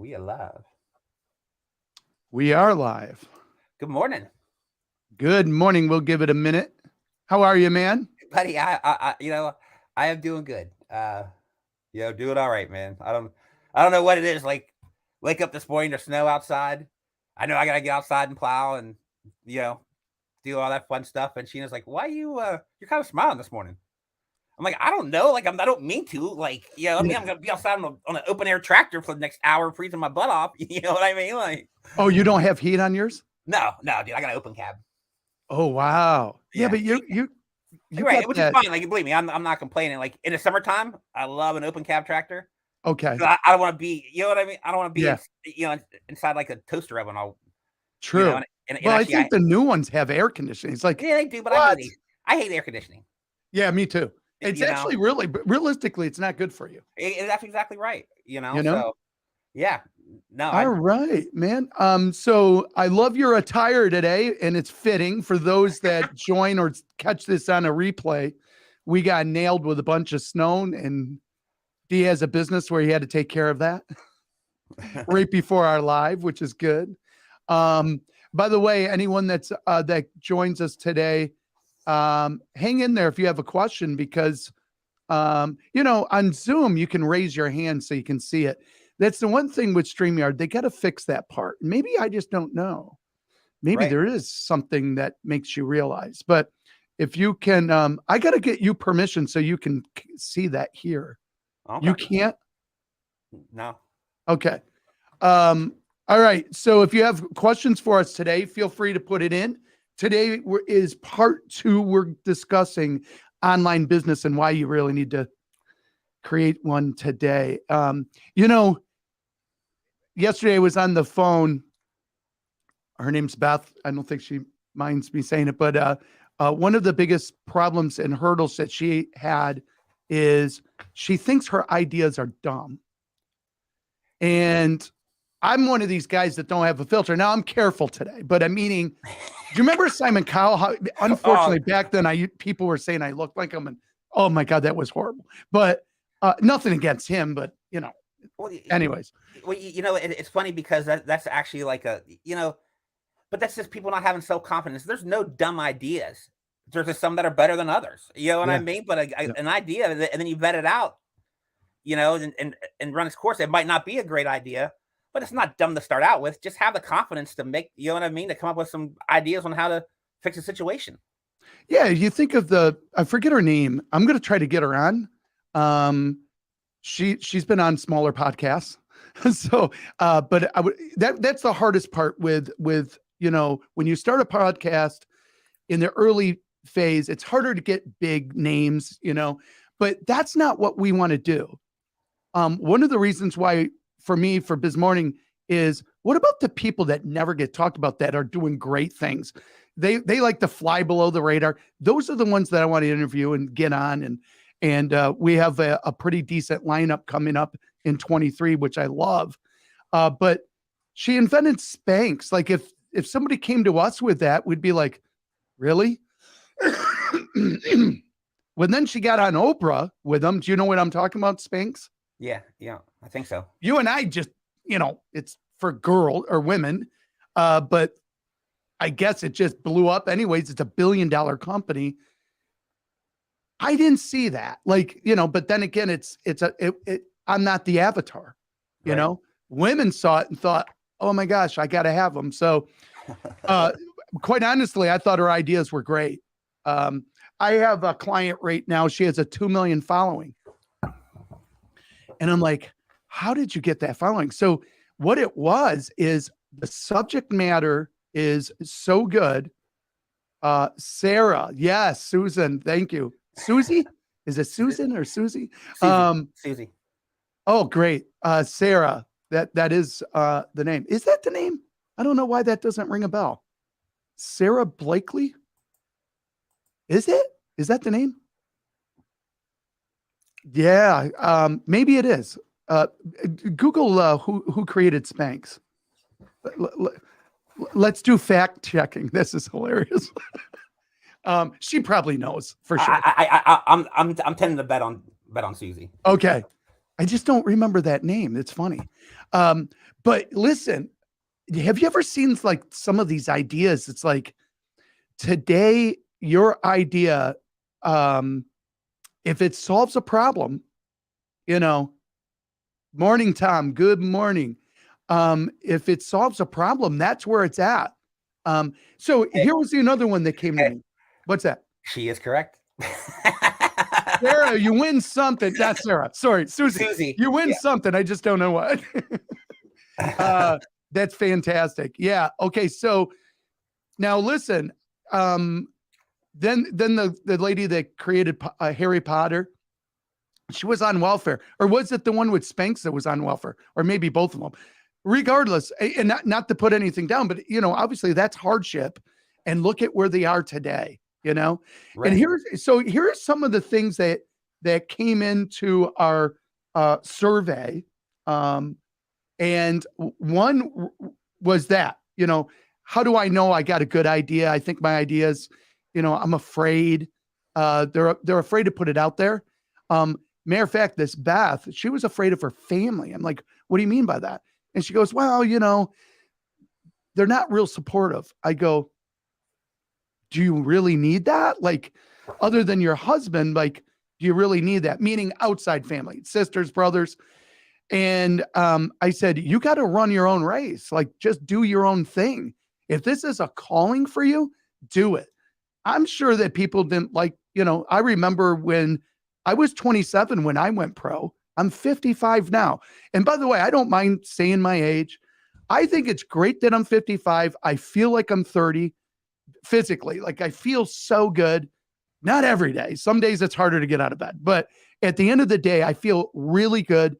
We are live. We are live. Good morning, Good morning. We'll give it a minute. How are you, man? buddy. I am doing good. Doing all right, man. I don't know what it is. Like, wake up this morning, there's snow outside. I know I gotta get outside and plow and you know do all that fun stuff. And Sheena's like, "Why you're kind of smiling this morning?" I'm like, "I don't know. Like, I don't mean to. Like, Yeah. I'm gonna be outside on an open air tractor for the next hour, freezing my butt off. You know what I mean? Like, Oh, you don't have heat on yours? no, dude. I got an open cab. Oh, wow. Yeah, Yeah. but you Right, got which is that. fine. Like, believe me, I'm not complaining. Like in the summertime, I love an open cab tractor. Okay. I don't want to be, you know what I mean. I don't want to be, Yeah, inside like a toaster oven. All true. and Well, I actually, think the new ones have air conditioning. It's like, yeah, they do, but what? I hate air conditioning. Yeah, me too. It's You know, actually really, but realistically, it's not good for you. that's exactly right. You know? So yeah, no, All right, man. So I love your attire today, and it's fitting for those that join or catch this on a replay. We got nailed with a bunch of snow, and D has a business where he had to take care of that right before our live, which is good. Um, by the way, anyone that joins us today, hang in there if you have a question because on Zoom you can raise your hand so you can see it. That's the one thing with StreamYard, they got to fix that part. Maybe I just don't know. Maybe right. there is something that makes you realize. But if you can, I got to get you permission so you can see that here. You Okay, can't? no, Okay. All right. So if you have questions for us today, feel free to put it in. Today is part 2. We're discussing online business and why you really need to create one today. Yesterday I was on the phone. Her name's Beth. I don't think she minds me saying it, but one of the biggest problems and hurdles that she had is she thinks her ideas are dumb. And I'm one of these guys that don't have a filter. Now I'm careful today, but I'm meaning, do you remember Simon Cowell? How, unfortunately, back then people were saying I looked like him, and oh my God, that was horrible. But nothing against him, but well, anyways. it's funny because that's actually like but that's just people not having self confidence. There's no dumb ideas. There's just some that are better than others. You know what I Yeah. mean? But Yeah. an idea, and then you vet it out, and run its course. It might not be a great idea, but it's not dumb to start out with. Just have the confidence to make, you know what I mean, to come up with some ideas on how to fix a situation. Yeah, you think of I forget her name. I'm going to try to get her on. She's been on smaller podcasts. So, but that's the hardest part with when you start a podcast in the early phase, it's harder to get big names, but that's not what we want to do. One of the reasons why for me, for Biz Morning, is what about the people that never get talked about that are doing great things? They like to fly below the radar. Those are the ones that I want to interview and get on. And we have a pretty decent lineup coming up in 23, which I love. But she invented Spanx. Like if somebody came to us with that, we'd be like, really? When then she got on Oprah with them. Do you know what I'm talking about, Spanx? Yeah, I think so. You and I just, it's for girl or women, but I guess it just blew up. Anyways, it's $1 billion company. I didn't see that, but then again, I'm not the avatar, Right. Women saw it and thought, oh my gosh, I got to have them. So, quite honestly, I thought her ideas were great. I have a client right now. She has a 2 million following. And I'm like, how did you get that following? So what it was is the subject matter is so good. Sarah. Yes. Susan. Thank you. Susie? Is it Susan or Susie? Susie. Oh, great. Sarah. That is the name. Is that the name? I don't know why that doesn't ring a bell. Sarah Blakely? Is it? Is that the name? Yeah, maybe it is. Google who created Spanx. Let's do fact checking. This is hilarious. She probably knows for sure. I'm tending to bet on Susie. Okay, I just don't remember that name. It's funny. But listen, have you ever seen like some of these ideas? It's like today, your idea, if it solves a problem, morning, Tom, good morning. If it solves a problem, that's where it's at. So here was another one that came to me. What's that? She is correct. Sarah, you win something. Not Sarah. Sorry, Susie. Susie. You win something. I just don't know what. That's fantastic. Yeah. Okay. So now listen. Then the lady that created Harry Potter, she was on welfare, or was it the one with Spanx that was on welfare, or maybe both of them? Regardless, and not to put anything down, but obviously that's hardship. And look at where they are today. Right. And here's some of the things that came into our survey. And one was that, how do I know I got a good idea? I think my ideas, I'm afraid. They're afraid to put it out there. Matter of fact, this Beth, she was afraid of her family. I'm like, what do you mean by that? And she goes, well, they're not real supportive. I go, do you really need that? Like, other than your husband, like, do you really need that? Meaning outside family, sisters, brothers. And I said, you got to run your own race. Like, just do your own thing. If this is a calling for you, do it. I'm sure that people didn't like, I remember when I was 27 when I went pro. I'm 55 now. And by the way, I don't mind saying my age. I think it's great that I'm 55. I feel like I'm 30 physically. Like, I feel so good. Not every day. Some days it's harder to get out of bed. But at the end of the day, I feel really good.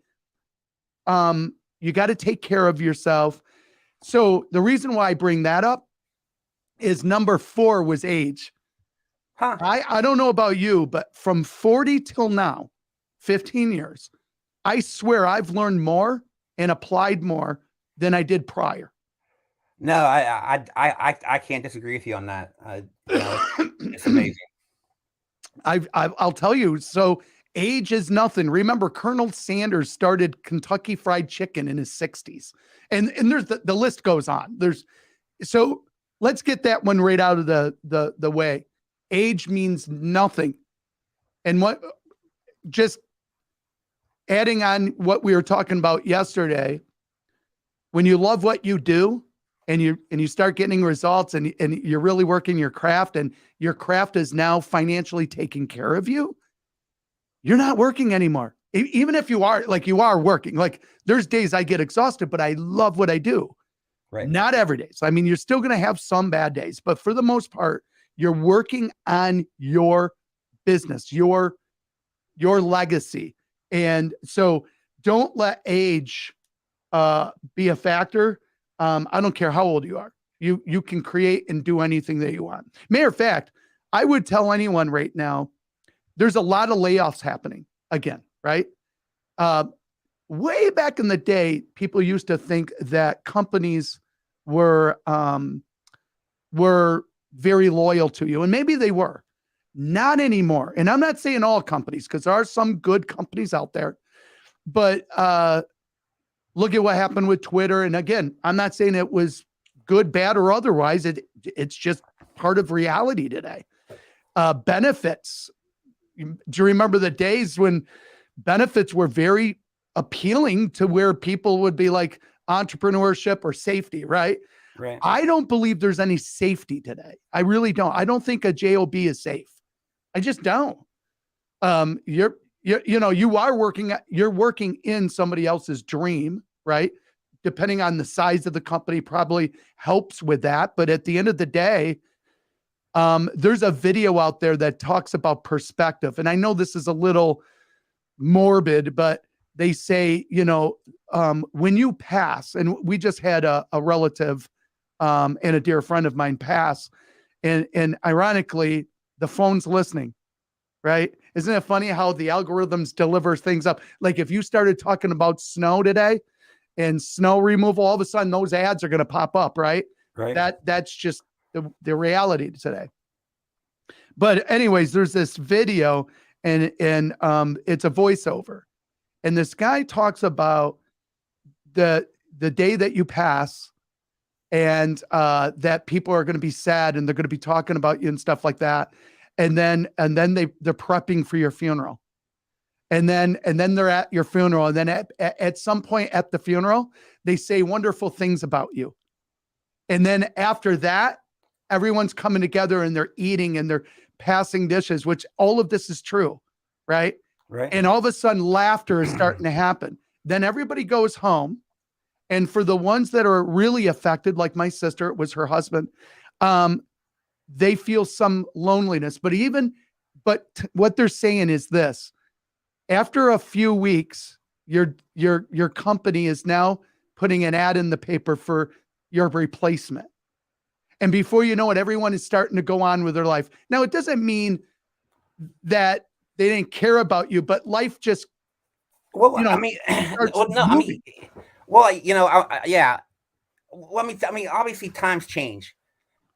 You got to take care of yourself. So the reason why I bring that up is number 4 was age. Huh. I don't know about you, but from 40 till now, 15 years, I swear I've learned more and applied more than I did prior. No, I can't disagree with you on that. It's amazing. I'll tell you. So age is nothing. Remember, Colonel Sanders started Kentucky Fried Chicken in his 60s, and there's the list goes on. So let's get that one right out of the way. Age means nothing. And just adding on what we were talking about yesterday, when you love what you do and you start getting results and you're really working your craft and your craft is now financially taking care of you, you're not working anymore. Even if you are working, like there's days I get exhausted, but I love what I do. Right. Not every day. So, I mean, you're still going to have some bad days, but for the most part, you're working on your business, your legacy. And so don't let age be a factor. I don't care how old you are. You can create and do anything that you want. Matter of fact, I would tell anyone right now, there's a lot of layoffs happening again, right? Way back in the day, people used to think that companies were very loyal to you, and maybe they were. Not anymore. And I'm not saying all companies, because there are some good companies out there, but look at what happened with Twitter. And again, I'm not saying it was good, bad, or otherwise. It's just part of reality today. Benefits. Do you remember the days when benefits were very appealing to where people would be like entrepreneurship or safety, right? Right. I don't believe there's any safety today. I really don't. I don't think a job is safe. I just don't. You're working in somebody else's dream, right? Depending on the size of the company, probably helps with that. But at the end of the day, there's a video out there that talks about perspective. And I know this is a little morbid, but they say, when you pass, and we just had a relative and a dear friend of mine pass, and ironically, the phone's listening, right? Isn't it funny how the algorithms deliver things up? Like if you started talking about snow today and snow removal, all of a sudden those ads are going to pop up, right? Right. That's just the reality today. But anyways, there's this video and it's a voiceover. And this guy talks about the day that you pass, and that people are going to be sad and they're going to be talking about you and stuff like that. And then they're prepping for your funeral. And then they're at your funeral. And then at some point at the funeral, they say wonderful things about you. And then after that, everyone's coming together and they're eating and they're passing dishes, which all of this is true, right? Right. And all of a sudden laughter is starting to happen. Then everybody goes home. And for the ones that are really affected, like my sister, it was her husband, they feel some loneliness. But what they're saying is this: after a few weeks, your company is now putting an ad in the paper for your replacement. And before you know it, everyone is starting to go on with their life. Now, it doesn't mean that they didn't care about you, but life just, Well, you know, I mean, starts well, no, I moving. mean, well, yeah. Well, I mean, obviously times change,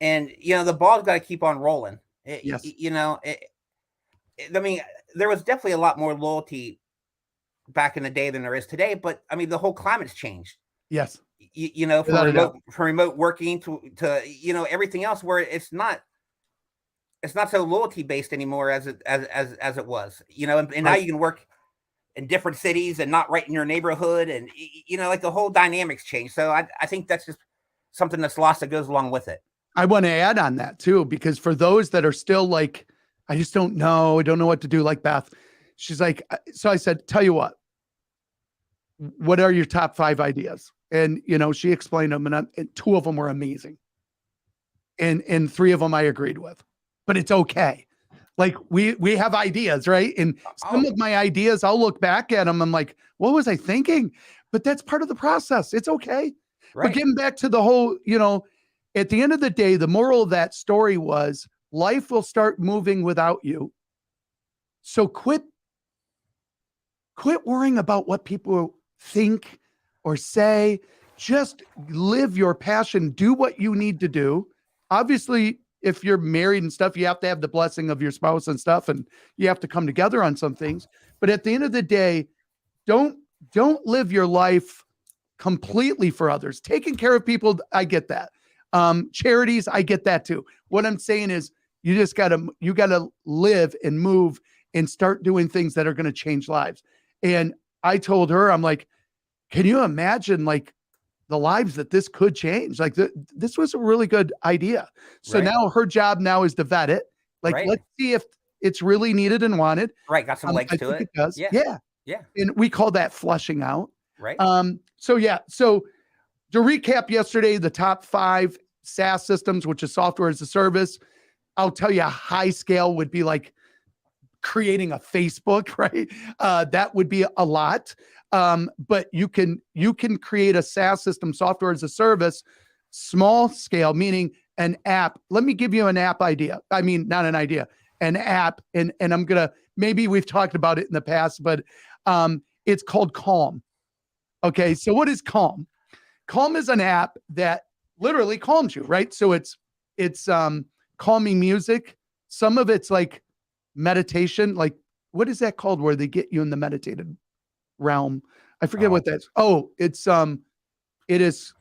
and the ball's got to keep on rolling. Yes. I mean, there was definitely a lot more loyalty back in the day than there is today. But I mean, the whole climate's changed. Yes. From Without a doubt. remote working to everything else, where it's not so loyalty based anymore as it was. And now Right. you can work in different cities and not right in your neighborhood, and like the whole dynamics change. So I think that's just something that's lost that goes along with it. I want to add on that too, because for those that are still like, I just don't know, I don't know what to do, like Beth, she's like, so I said, tell you what are your top 5 ideas? And, she explained them, and 2 of them were amazing. And 3 of them I agreed with, but it's okay. Like we have ideas, right? And some of my ideas, I'll look back at them. I'm like, what was I thinking? But that's part of the process. It's okay. Right. But getting back to the whole, at the end of the day, the moral of that story was life will start moving without you. So quit worrying about what people think or say. Just live your passion. Do what you need to do. Obviously, if you're married and stuff, you have to have the blessing of your spouse and stuff, and you have to come together on some things. But at the end of the day, don't live your life completely for others. Taking care of people, I get that. Charities, I get that too. What I'm saying is you gotta live and move and start doing things that are going to change lives. And I told her, I'm like, can you imagine like the lives that this could change? Like this was a really good idea. So now her job now is to vet it. Like, let's see if it's really needed and wanted. Right. Got some legs I to think it. it does. Yeah. And we call that flushing out. Right. So to recap yesterday, the top 5 SaaS systems, which is software as a service, I'll tell you a high scale would be like creating a Facebook, right? That would be a lot. But you can create a SaaS system, software as a service, small scale, meaning an app. Let me give you an app idea. I mean, not an idea, an app. And I'm maybe we've talked about it in the past, but it's called Calm. Okay. So what is Calm? Calm is an app that literally calms you, right? So it's calming music. Some of it's like meditation. Like, what is that called where they get you in the meditated realm? I forget what that's. Oh, it is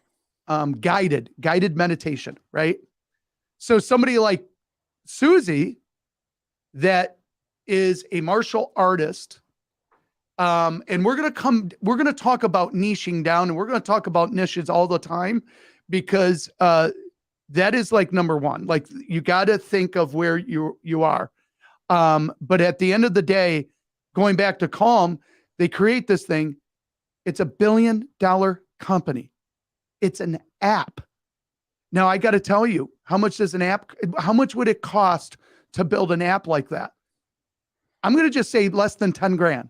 guided meditation, right? So somebody like Susie, that is a martial artist, and we're going to talk about niching down, and we're going to talk about niches all the time, because that is like number 1. Like you got to think of where you are. But at the end of the day, going back to Calm, they create this thing. It's $1 billion company. It's an app. Now I got to tell you, how much would it cost to build an app like that? I'm going to just say less than 10 grand.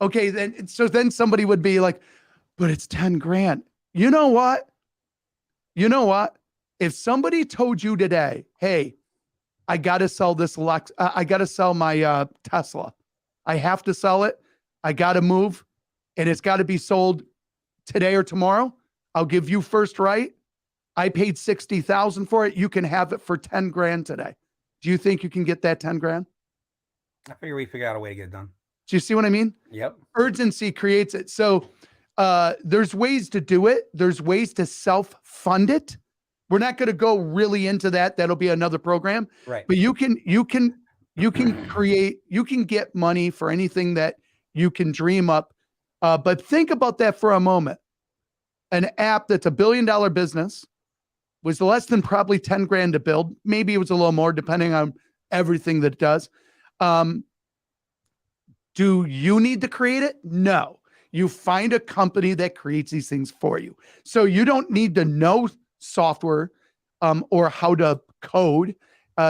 Okay. Then somebody would be like, but it's 10 grand. You know what? If somebody told you today, hey, I got to sell this I got to sell my Tesla. I have to sell it. I got to move, and it's got to be sold today or tomorrow. I'll give you first right. I paid $60,000 for it. You can have it for 10 grand today. Do you think you can get that 10 grand? I figure we figure out a way to get it done. Do you see what I mean? Yep. Urgency creates it. So there's ways to do it. There's ways to self-fund it. We're not going to go really into that. That'll be another program. Right. But you can create, you can get money for anything that you can dream up. But think about that for a moment. An app that's $1 billion business was less than probably 10 grand to build. Maybe it was a little more depending on everything that it does. Do you need to create it? No. You find a company that creates these things for you. So you don't need to know software or how to code.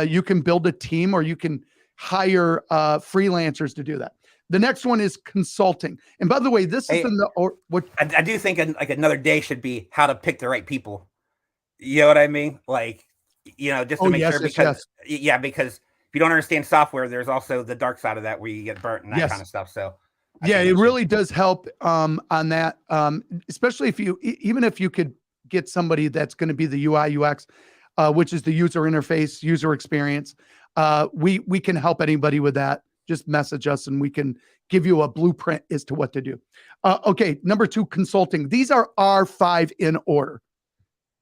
You can build a team, or you can hire freelancers to do that. The next one is consulting. And by the way, this is what I do think like another day should be how to pick the right people. You know what I mean? Like, just to make sure, because because if you don't understand software, there's also the dark side of that where you get burnt and that kind of stuff. So it really does help on that, especially even if you could get somebody that's going to be the UI UX, which is the user interface, user experience. We can help anybody with that. Just message us and we can give you a blueprint as to what to do. Okay, number 2, consulting. These are our 5 in order.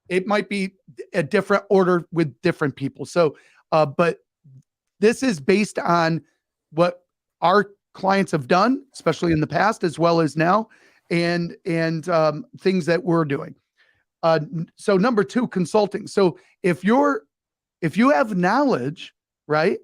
It might be a different order with different people. So, but this is based on what our clients have done, especially in the past as well as now, and things that we're doing. So number 2, consulting. So if you have knowledge, right,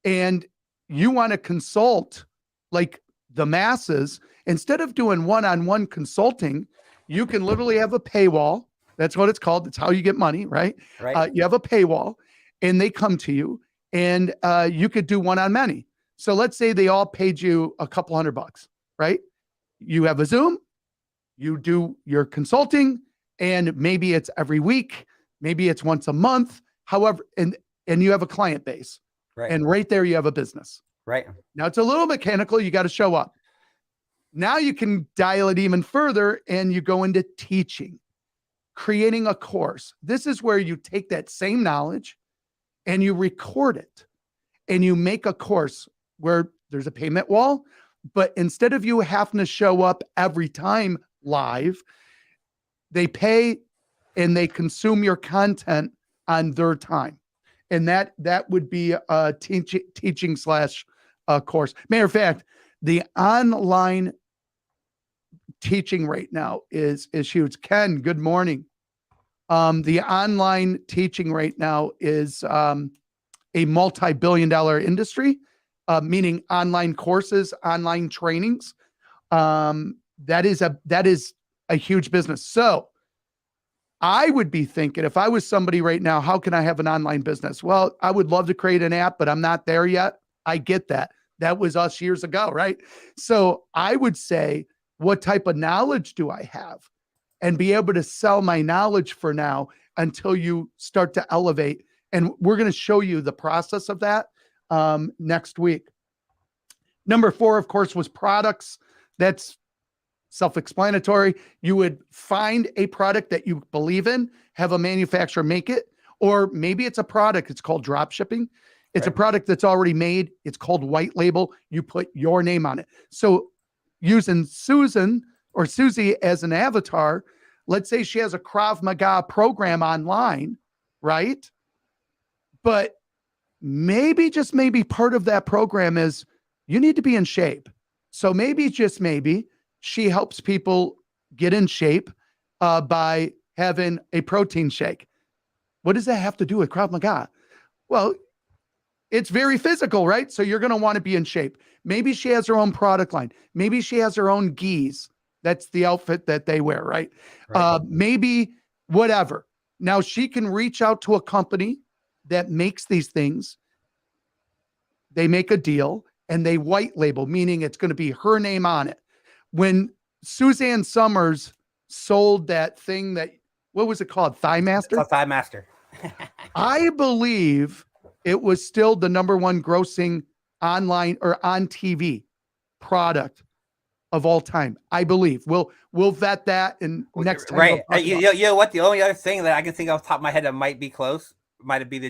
and you want to consult like the masses, instead of doing one-on-one consulting, you can literally have a paywall. That's what it's called. That's how you get money, right? Right. You have a paywall and they come to you, and you could do one-on-many. So let's say they all paid you a couple $100, right? You have a Zoom, you do your consulting, and maybe it's every week, maybe it's once a month, however, and you have a client base. Right. And right there you have a business. Right. Now it's a little mechanical, you got to show up. Now you can dial it even further and you go into teaching, creating a course. This is where you take that same knowledge and you record it and you make a course where there's a payment wall, but instead of you having to show up every time live, they pay and they consume your content on their time. And that would be a teaching slash course. Matter of fact, the online teaching right now is huge. Ken, good morning. The online teaching right now is a multi-billion-dollar industry, meaning online courses, online trainings. That is a huge business. So I would be thinking, if I was somebody right now, how can I have an online business? Well, I would love to create an app, but I'm not there yet. I get that. That was us years ago, right? So I would say, what type of knowledge do I have? And be able to sell my knowledge for now until you start to elevate. And we're going to show you the process of that next week. Number 4, of course, was products. That's self-explanatory. You would find a product that you believe in, have a manufacturer make it, or maybe it's a product. It's called drop shipping. It's a product that's already made. It's called white label. You put your name on it. So using Susan or Susie as an avatar, let's say she has a Krav Maga program online, right? But maybe, just maybe, part of that program is you need to be in shape. So maybe, just maybe, she helps people get in shape by having a protein shake. What does that have to do with Krav Maga? Well, it's very physical, right? So you're going to want to be in shape. Maybe she has her own product line. Maybe she has her own gis. That's the outfit that they wear, right? Maybe whatever. Now she can reach out to a company that makes these things. They make a deal and they white label, meaning it's going to be her name on it. When Suzanne Summers sold that thing what was it called? Thigh Master? It's Thigh Master. I believe it was still the number 1 grossing online or on TV product of all time. I believe. We'll vet that in next time. Right. You know what? The only other thing that I can think off the top of my head that might be close might be the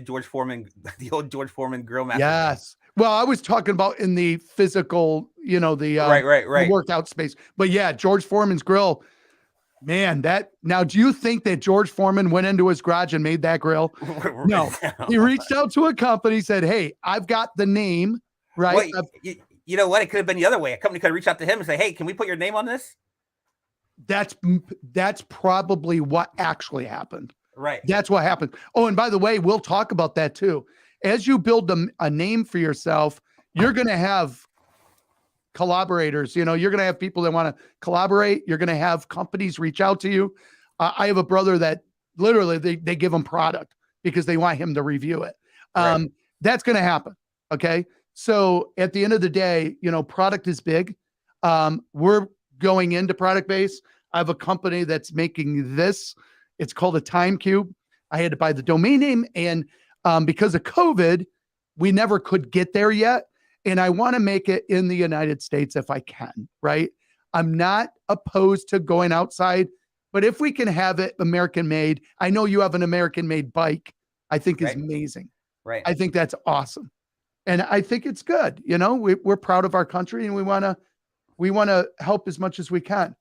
old George Foreman grill master. Yes. Well, I was talking about in the physical, the Right. workout space. But yeah, George Foreman's grill, man, now do you think that George Foreman went into his garage and made that grill? No. He reached out to a company, said, "Hey, I've got the name, right? Well, you know what? It could have been the other way. A company could have reached out to him and say, "Hey, can we put your name on this?" That's probably what actually happened. Right. That's what happened. Oh, and by the way, we'll talk about that too. As you build a name for yourself, you're going to have collaborators. You're going to have people that want to collaborate. You're going to have companies reach out to you. I have a brother that literally they give him product because they want him to review it. Right. That's going to happen. Okay. So at the end of the day, product is big. We're going into product base. I have a company that's making this. It's called a Time Cube. I had to buy the domain name, and because of COVID, we never could get there yet. And I want to make it in the United States if I can, right? I'm not opposed to going outside, but if we can have it American made, I know you have an American made bike, I think is amazing. Right. I think that's awesome. And I think it's good. We're proud of our country, and we want to help as much as we can.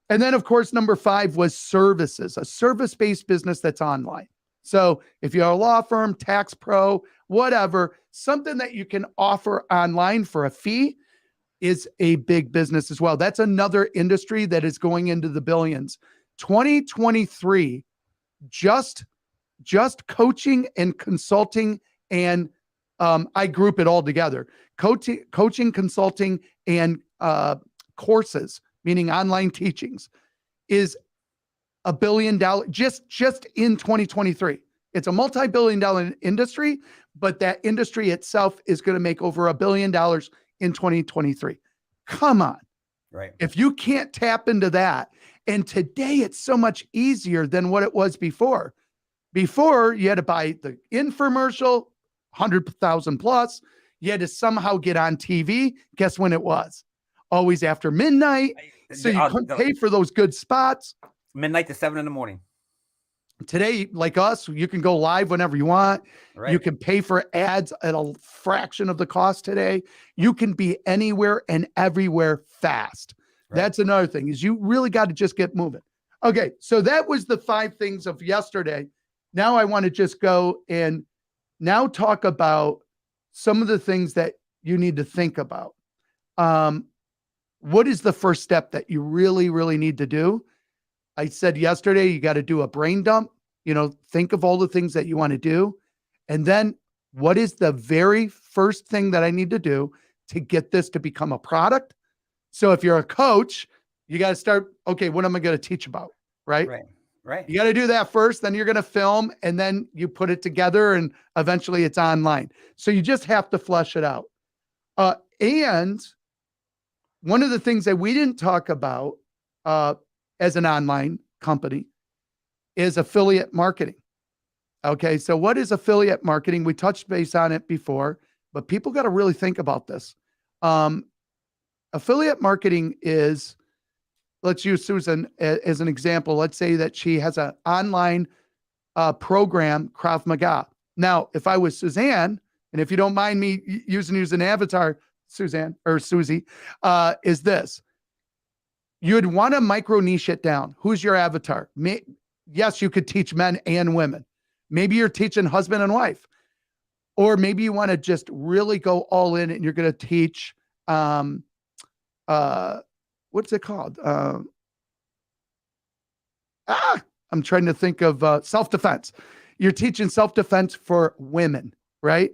And then, of course, number 5 was services, a service-based business that's online. So if you're a law firm, tax pro, whatever, something that you can offer online for a fee is a big business as well. That's another industry that is going into the billions. 2023, just coaching and consulting, and I group it all together. Coaching, consulting, and courses, meaning online teachings, is $1 billion just in 2023. It's a multi-billion-dollar industry, but that industry itself is going to make over $1 billion in 2023. Come on. Right. If you can't tap into that, and today it's so much easier than what it was before. Before, you had to buy the infomercial, 100,000 plus. You had to somehow get on TV. Guess when it was? Always after midnight. So you couldn't pay for those good spots. Midnight to 7 in the morning. Today, like us, you can go live whenever you want. Right. You can pay for ads at a fraction of the cost today. You can be anywhere and everywhere fast. Right. That's another thing, is you really got to just get moving. Okay, so that was the 5 things of yesterday. Now I want to just go and now talk about some of the things that you need to think about. What is the first step that you really, really need to do? I said yesterday, you got to do a brain dump, think of all the things that you want to do. And then what is the very first thing that I need to do to get this to become a product? So if you're a coach, you got to start, okay, what am I going to teach about? Right. You got to do that first, then you're going to film, and then you put it together, and eventually it's online. So you just have to flesh it out. And one of the things that we didn't talk about, as an online company, is affiliate marketing. Okay, so what is affiliate marketing? We touched base on it before, but people got to really think about this. Affiliate marketing is, let's use Susan as an example. Let's say that she has an online program, Krav Maga. Now, if I was Suzanne, and if you don't mind me using an avatar, Suzanne or Susie, is this. You'd want to micro niche it down. Who's your avatar? Yes, you could teach men and women. Maybe you're teaching husband and wife. Or maybe you want to just really go all in and you're going to teach, what's it called? I'm trying to think of self-defense. You're teaching self-defense for women, right?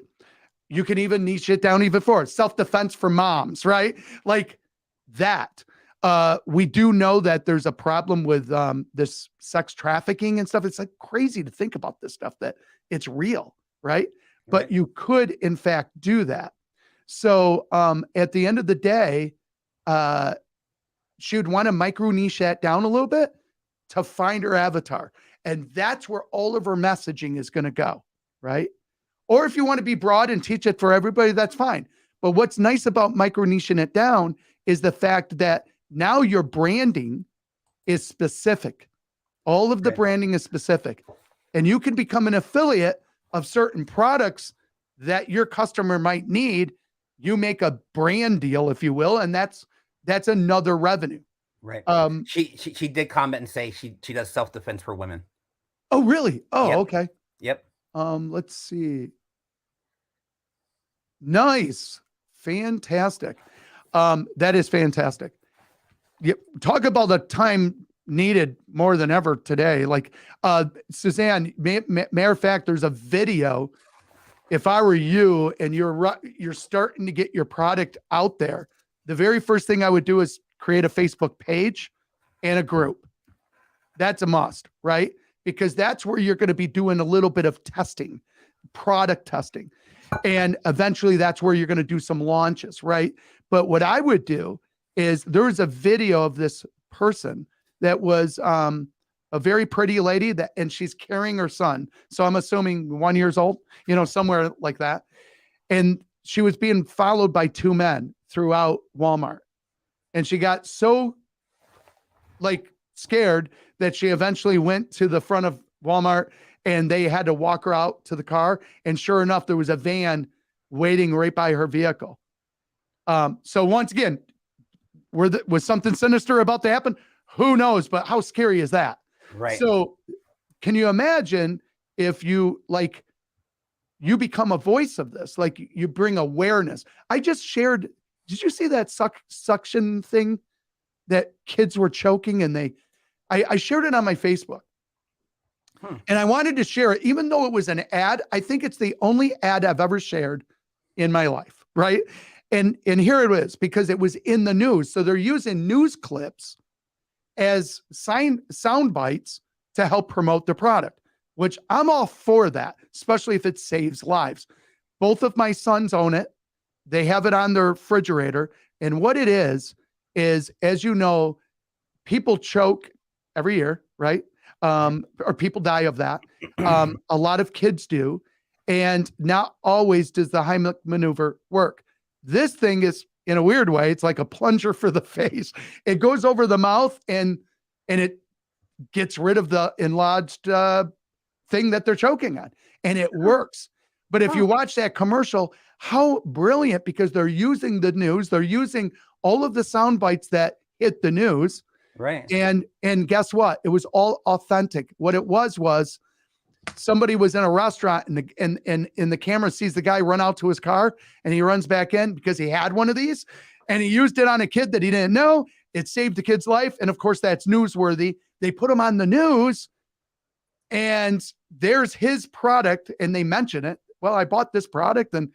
You can even niche it down even for self-defense for moms, right? Like that. We do know that there's a problem with this sex trafficking and stuff. It's like crazy to think about this stuff, that it's real, right? But you could, in fact, do that. So at the end of the day, she would want to micro niche that down a little bit to find her avatar. And that's where all of her messaging is going to go, right? Or if you want to be broad and teach it for everybody, that's fine. But what's nice about micro niching it down is the fact that now your branding is specific. All of the branding is specific. And you can become an affiliate of certain products that your customer might need, you make a brand deal, if you will, and that's another revenue. Right. She did comment and say she does self-defense for women. Oh, really? Oh, Yep. okay. Yep. Let's see. Nice. Fantastic. That is fantastic. Yep. Talk about the time needed more than ever today. Like, Suzanne, matter of fact, there's a video. If I were you and you're starting to get your product out there, the very first thing I would do is create a Facebook page and a group. That's a must, right? Because that's where you're going to be doing a little bit of testing, product testing. And eventually that's where you're going to do some launches, right? But what I would do is there was a video of this person that was a very pretty lady and she's carrying her son. So I'm assuming 1 year old, somewhere like that. And she was being followed by two men throughout Walmart. And she got so scared that she eventually went to the front of Walmart and they had to walk her out to the car. And sure enough, there was a van waiting right by her vehicle. So once again, was something sinister about to happen? Who knows? But how scary is that? Right. So can you imagine if you become a voice of this, you bring awareness? I just shared, did you see that suction thing that kids were choking and I shared it on my Facebook. And I wanted to share it, even though it was an ad. I think it's the only ad I've ever shared in my life, right? And here it is, because it was in the news. So they're using news clips as sound bites to help promote the product, which I'm all for that, especially if it saves lives. Both of my sons own it. They have it on their refrigerator. And what it is, as you know, people choke every year, right? Or people die of that. A lot of kids do. And not always does the Heimlich maneuver work. This thing is, in a weird way, it's like a plunger for the face. It goes over the mouth and it gets rid of the enlarged thing that they're choking on. And it works. But if you watch that commercial, how brilliant, because they're using the news, they're using all of the sound bites that hit the news. Right. And guess what? It was all authentic. What it was somebody was in a restaurant and the camera sees the guy run out to his car and he runs back in because he had one of these and he used it on a kid that he didn't know. It saved the kid's life. And of course, that's newsworthy. They put him on the news and there's his product and they mention it. Well, I bought this product and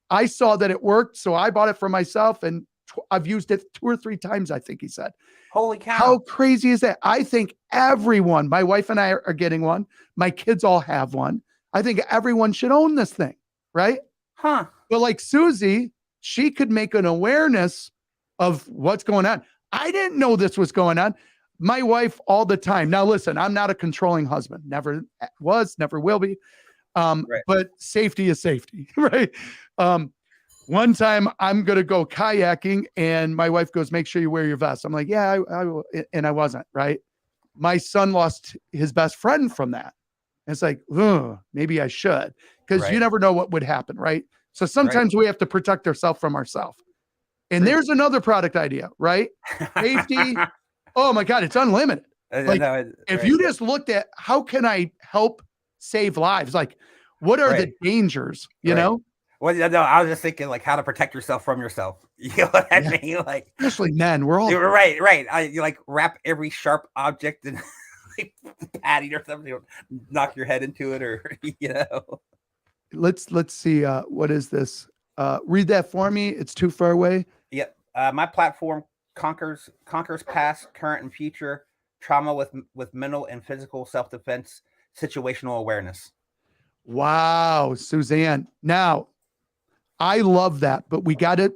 I saw that it worked. So I bought it for myself and I've used it 2 or 3 times, I think he said. Holy cow. How crazy is that? I think everyone, my wife and I are getting one. My kids all have one. I think everyone should own this thing, right? Huh. But like Susie, she could make an awareness of what's going on. I didn't know this was going on. My wife all the time. Now, listen, I'm not a controlling husband. Never was, never will be. Right. But safety is safety, right? One time I'm going to go kayaking and my wife goes, make sure you wear your vest. I'm like, yeah, I will. And I wasn't, right? My son lost his best friend from that. And it's like, maybe I should, because you never know what would happen, right? So sometimes we have to protect ourselves from ourselves. And there's another product idea, right? Safety. Oh my God, it's unlimited. If you just looked at how can I help save lives? Like, what are the dangers, you know? Well, no, I was just thinking how to protect yourself from yourself. You know what I mean? Especially men, we're all right. You wrap every sharp object and padding or something, knock your head into it, or Let's see. What is this? Read that for me. It's too far away. Yep. My platform conquers past, current, and future trauma with mental and physical self-defense, situational awareness. Wow, Suzanne. Now, I love that, but we got to,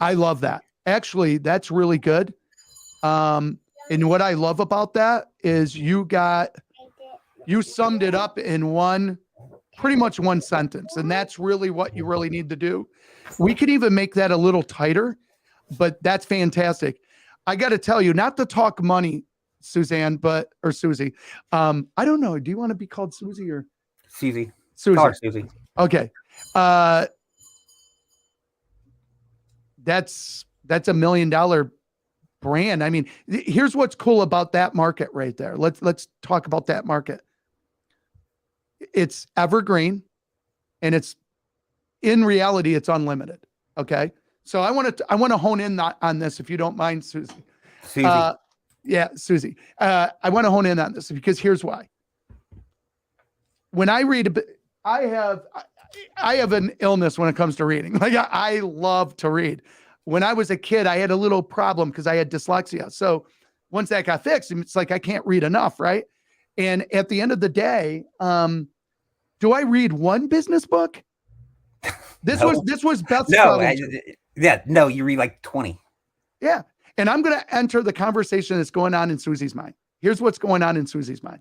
I love that. Actually, that's really good. And what I love about that is you summed it up in pretty much one sentence. And that's really what you really need to do. We could even make that a little tighter, but that's fantastic. I got to tell you, not to talk money, Suzanne, or Susie. I don't know. Do you want to be called Susie or Susie? Susie. Call her Susie. Okay. That's $1 million brand. I mean, here's what's cool about that market right there. Let's talk about that market. It's evergreen, and it's in reality, it's unlimited. Okay. So I want to hone in on this, if you don't mind, Susie. Susie. Yeah, Susie. I want to hone in on this because here's why. When I read, I have an illness when it comes to reading. Like I love to read. When I was a kid, I had a little problem because I had dyslexia. So once that got fixed, it's like I can't read enough, right? And at the end of the day, do I read one business book? This was Beth's problem. No, you read like 20. Yeah. And I'm going to enter the conversation that's going on in Susie's mind. Here's what's going on in Susie's mind.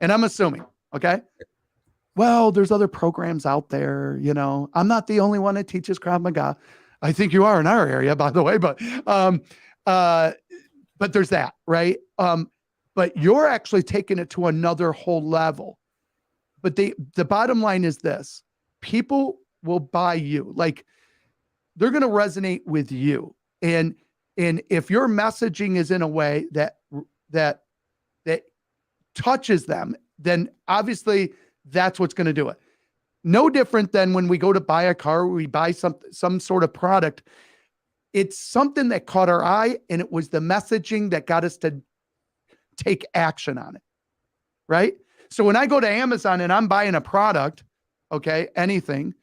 And I'm assuming, okay? Well, there's other programs out there, I'm not the only one that teaches Krav Maga. I think you are in our area, by the way, but there's that, right? But you're actually taking it to another whole level. But the bottom line is this: people will buy you. Like, they're going to resonate with you. And if your messaging is in a way that touches them, then obviously that's what's going to do it. No different than when we go to buy a car, or we buy some sort of product. It's something that caught our eye, and it was the messaging that got us to take action on it, right? So when I go to Amazon and I'm buying a product, okay, anything,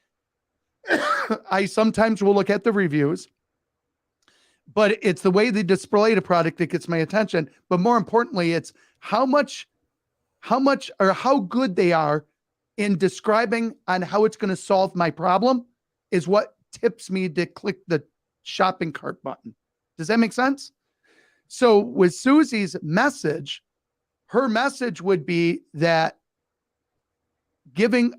I sometimes will look at the reviews, but it's the way they display the product that gets my attention. But more importantly, it's how much or how good they are in describing on how it's going to solve my problem is what tips me to click the shopping cart button. Does that make sense? So with Susie's message, her message would be that giving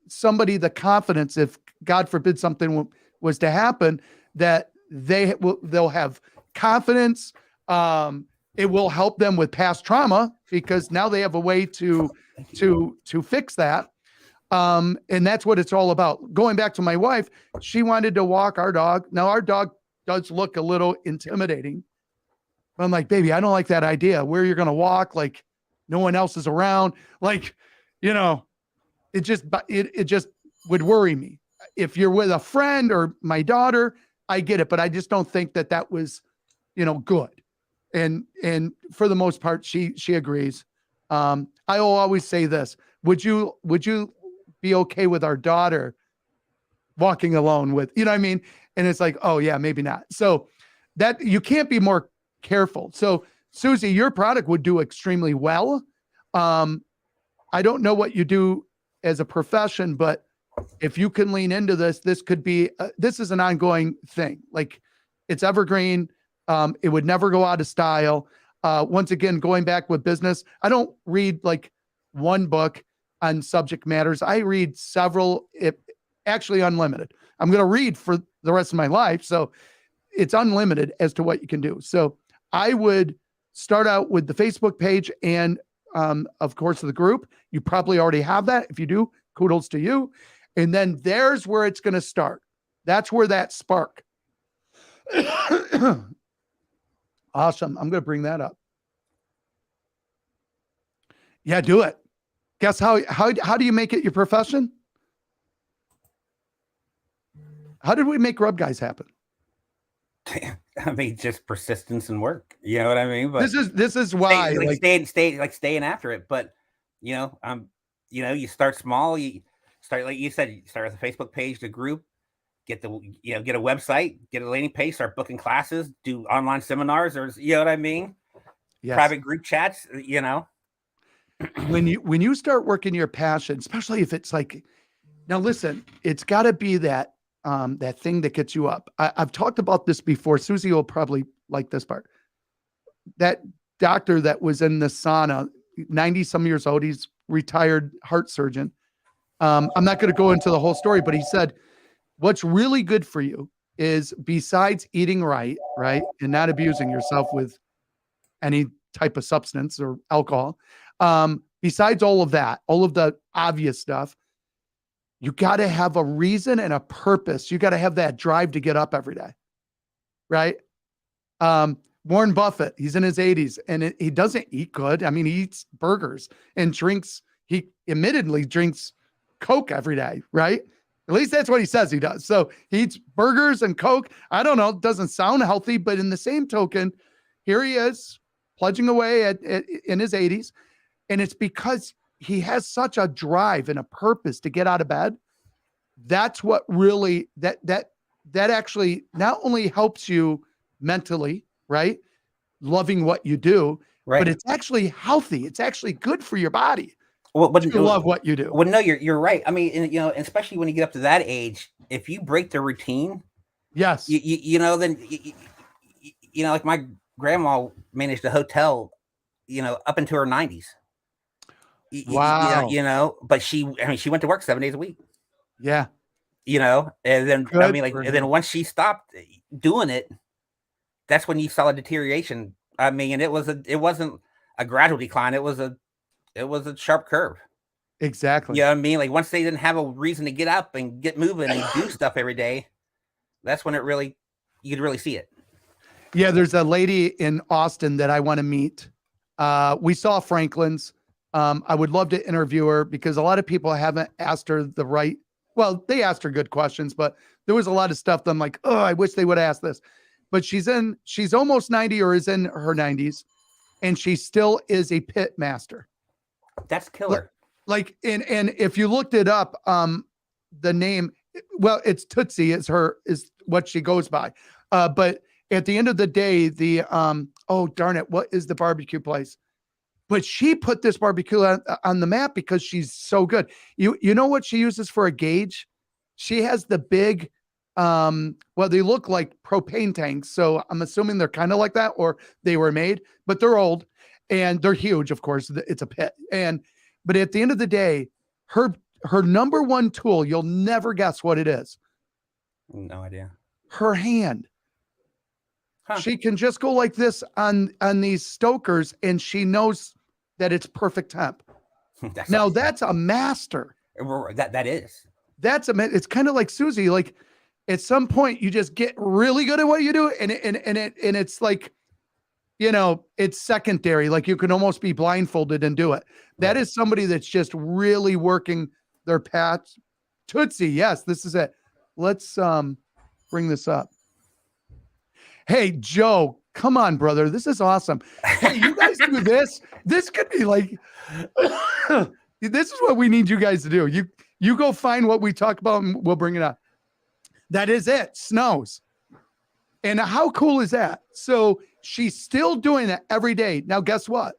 somebody the confidence, if God forbid something was to happen, that they'll have confidence. It will help them with past trauma because now they have a way to fix that. And that's what it's all about. Going back to my wife, she wanted to walk our dog. Now our dog does look a little intimidating. I'm like, baby, I don't like that idea. Where you're going to walk, like no one else is around. Like, it just would worry me. If you're with a friend or my daughter, I get it, but I just don't think that was, good. And for the most part, she agrees. I will always say this: Would you be okay with our daughter walking alone with, what I mean? And it's like, oh yeah, maybe not. So that you can't be more careful. So Susie, your product would do extremely well. I don't know what you do as a profession, but if you can lean into this, this could be, this is an ongoing thing. Like, it's evergreen. It would never go out of style. Once again, going back with business, I don't read like one book on subject matters. I read several, actually unlimited. I'm going to read for the rest of my life. So it's unlimited as to what you can do. So I would start out with the Facebook page and, of course, the group. You probably already have that. If you do, kudos to you. And then there's where it's going to start. That's where that spark. Awesome. I'm going to bring that up. Yeah, do it. Guess how do you make it your profession? How did we make Rub Guys happen? I mean, just persistence and work. You know what I mean? But this is why staying after it. But you start small. You start, like you said, you start with a Facebook page, the group, get a website, get a landing page, start booking classes, do online seminars, or you know what I mean? Yes. Private group chats. When you start working your passion, especially if it's like, now listen, it's got to be that thing that gets you up. I've talked about this before. Susie will probably like this part. That doctor that was in the sauna, 90 some years old, he's retired heart surgeon. I'm not going to go into the whole story, but he said, what's really good for you is, besides eating right, and not abusing yourself with any type of substance or alcohol, besides all of that, all of the obvious stuff, you got to have a reason and a purpose. You got to have that drive to get up every day. Right. Warren Buffett, he's in his 80s and he doesn't eat good. I mean, he eats burgers and drinks. He admittedly drinks Coke every day. Right. At least that's what he says he does. So he eats burgers and Coke. I don't know. It doesn't sound healthy, but in the same token, here he is pledging away in his 80s. And it's because he has such a drive and a purpose to get out of bed. That's what really, that actually not only helps you mentally, right? Loving what you do, Right. but it's actually healthy. It's actually good for your body. Well, but to love what you do. Well, no, you're right. I mean, you know, especially when you get up to that age, if you break the routine, yes, you know, then you know, like my grandma managed a hotel, you know, up into her 90s. Wow. You know, but she went to work 7 days a week. Yeah. You know, and then Good I mean, like, and then once she stopped doing it, that's when you saw a deterioration. I mean, it wasn't a gradual decline. It was a sharp curve. Exactly. You know what I mean? Like once they didn't have a reason to get up and get moving and do stuff every day, that's when you could really see it. Yeah, there's a lady in Austin that I want to meet. We saw Franklin's. I would love to interview her because a lot of people haven't asked her they asked her good questions, but there was a lot of stuff that I'm like, oh, I wish they would ask this. But she's almost 90 or is in her 90s, and she still is a pit master. That's killer. Like, and if you looked it up, the name, well, it's Tootsie is what she goes by. But at the end of the day, oh, darn it, what is the barbecue place? But she put this barbecue on the map because she's so good. You know what she uses for a gauge? She has the big, they look like propane tanks. So I'm assuming they're kind of like that, or they were made, but they're old and they're huge. Of course, it's a pit. But at the end of the day, her number one tool, you'll never guess what it is. No idea. Her hand. Huh. She can just go like this on these stokers, and she knows that it's perfect temp. That's a master. That is. It's kind of like Susie. Like at some point, you just get really good at what you do, and it's like, you know, it's secondary. Like you can almost be blindfolded and do it. That is somebody that's just really working their path. Tootsie, yes, this is it. Let's bring this up. Hey, Joe, come on, brother. This is awesome. Hey, you guys do this. This could be like, this is what we need you guys to do. You go find what we talk about and we'll bring it up. That is it. Snows. And how cool is that? So she's still doing it every day. Now, guess what?